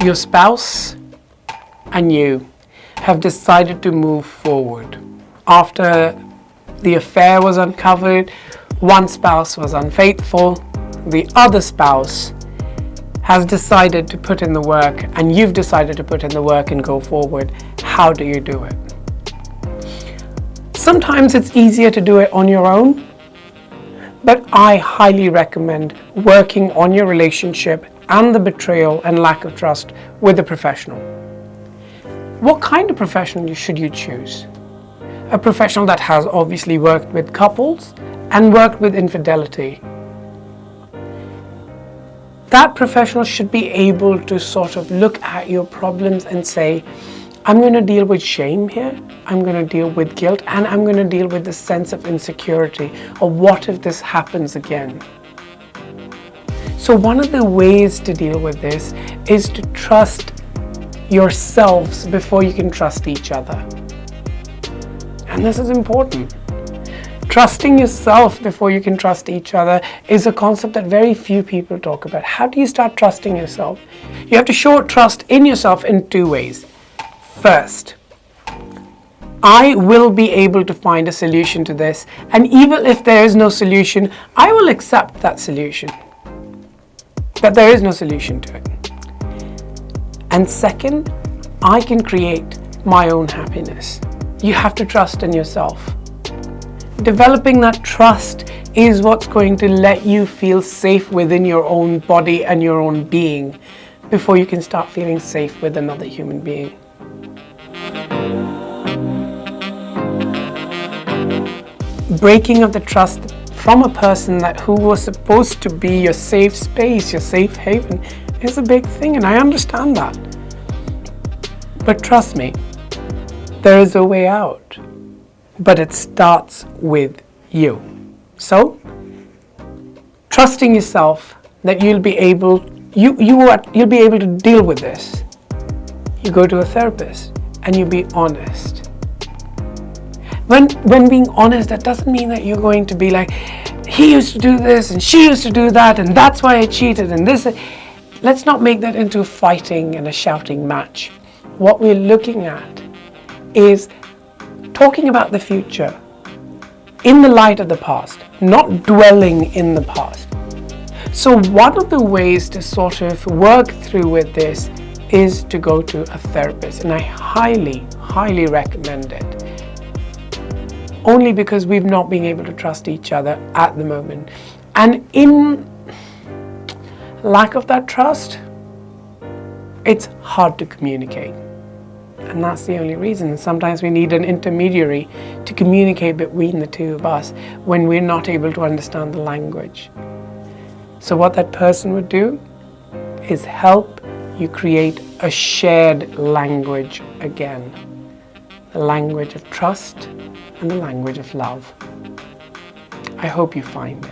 Your spouse and you have decided to move forward. After the affair was uncovered, one spouse was unfaithful, the other spouse has decided to put in the work, and you've decided to put in the work and go forward. How do you do it? Sometimes it's easier to do it on your own, but I highly recommend working on your relationship and the betrayal and lack of trust with a professional. What kind of professional should you choose? A professional that has obviously worked with couples and worked with infidelity. That professional should be able to sort of look at your problems and say, I'm going to deal with shame here, I'm going to deal with guilt, and I'm going to deal with the sense of insecurity of what if this happens again. So one of the ways to deal with this is to trust yourselves before you can trust each other. And this is important. Trusting yourself before you can trust each other is a concept that very few people talk about. How do you start trusting yourself? You have to show trust in yourself in two ways. First, I will be able to find a solution to this, and even if there is no solution, I will accept that solution. But there is no solution to it. And second, I can create my own happiness. You have to trust in yourself. Developing that trust is what's going to let you feel safe within your own body and your own being before you can start feeling safe with another human being. Breaking of the trust from a person who was supposed to be your safe space, your safe haven, is a big thing, and I understand that. But trust me, there is a way out, but it starts with you. So, trusting yourself that you'll be able to deal with this. You go to a therapist and you be honest. When being honest, that doesn't mean that you're going to be like, he used to do this and she used to do that and that's why I cheated and this. Let's not make that into a fighting and a shouting match. What we're looking at is talking about the future in the light of the past, not dwelling in the past. So one of the ways to sort of work through with this is to go to a therapist, and I highly, highly recommend it. Only because we've not been able to trust each other at the moment. And in lack of that trust, it's hard to communicate. And that's the only reason. Sometimes we need an intermediary to communicate between the two of us when we're not able to understand the language. So what that person would do is help you create a shared language again. The language of trust and the language of love. I hope you find it.